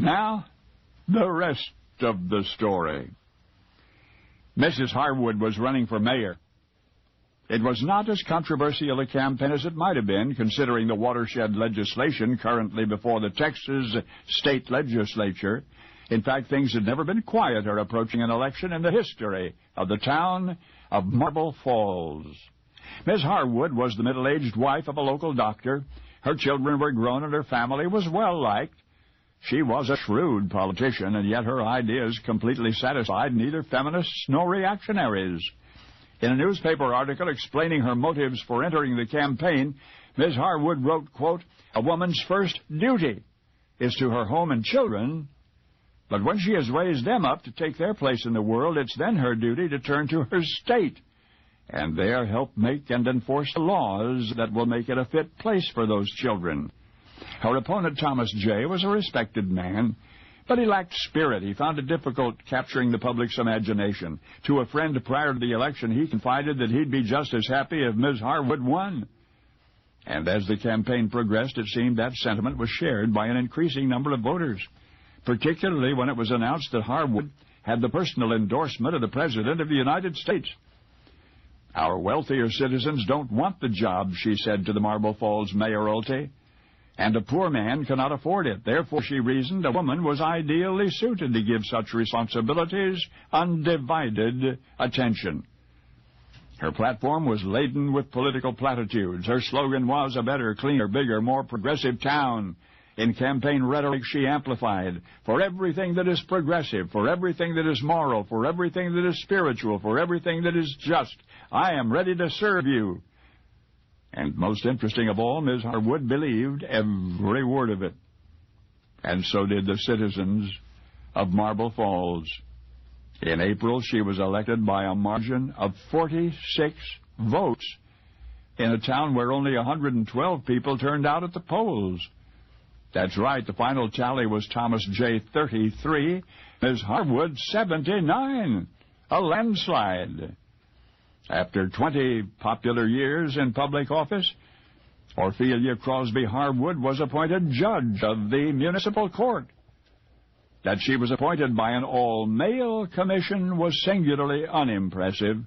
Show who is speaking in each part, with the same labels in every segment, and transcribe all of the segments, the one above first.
Speaker 1: Now, the rest of the story. Mrs. Harwood was running for mayor. It was not as controversial a campaign as it might have been, considering the watershed legislation currently before the Texas state legislature. In fact, things had never been quieter approaching an election in the history of the town of Marble Falls. Ms. Harwood was the middle-aged wife of a local doctor. Her children were grown and her family was well-liked. She was a shrewd politician, and yet her ideas completely satisfied neither feminists nor reactionaries. In a newspaper article explaining her motives for entering the campaign, Ms. Harwood wrote, quote, "A woman's first duty is to her home and children, but when she has raised them up to take their place in the world, it's then her duty to turn to her state and there help make and enforce the laws that will make it a fit place for those children." Her opponent, Thomas J., was a respected man, but he lacked spirit. He found it difficult capturing the public's imagination. To a friend prior to the election, he confided that he'd be just as happy if Ms. Harwood won. And as the campaign progressed, it seemed that sentiment was shared by an increasing number of voters, particularly when it was announced that Harwood had the personal endorsement of the President of the United States. "Our wealthier citizens don't want the job," she said to the Marble Falls mayoralty, "and a poor man cannot afford it. Therefore," she reasoned, "a woman was ideally suited to give such responsibilities undivided attention." Her platform was laden with political platitudes. Her slogan was a better, cleaner, bigger, more progressive town. In campaign rhetoric, she amplified, "For everything that is progressive, for everything that is moral, for everything that is spiritual, for everything that is just, I am ready to serve you." And most interesting of all, Ms. Harwood believed every word of it. And so did the citizens of Marble Falls. In April, she was elected by a margin of 46 votes in a town where only 112 people turned out at the polls. That's right, the final tally was Thomas J. 33, Ms. Harwood 79, a landslide. After 20 popular years in public office, Ophelia Crosby Harwood was appointed judge of the municipal court. That she was appointed by an all-male commission was singularly unimpressive,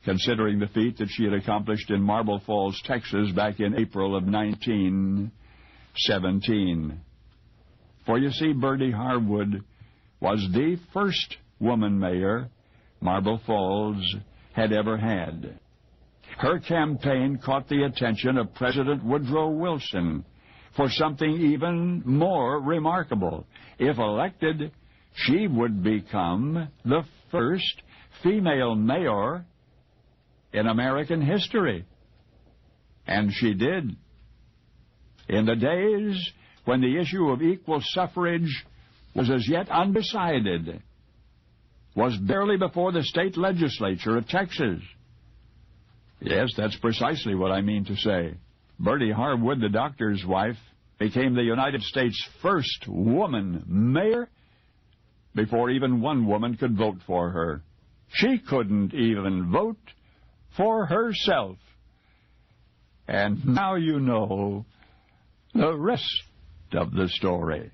Speaker 1: considering the feat that she had accomplished in Marble Falls, Texas, back in April of 1917. For you see, Bertie Harwood was the first woman mayor Marble Falls had ever had. Her campaign caught the attention of President Woodrow Wilson for something even more remarkable. If elected, she would become the first female mayor in American history. And she did. In the days when the issue of equal suffrage was as yet undecided, was barely before the state legislature of Texas. Yes, that's precisely what I mean to say. Bertie Harwood, the doctor's wife, became the United States' first woman mayor before even one woman could vote for her. She couldn't even vote for herself. And now you know the rest of the story.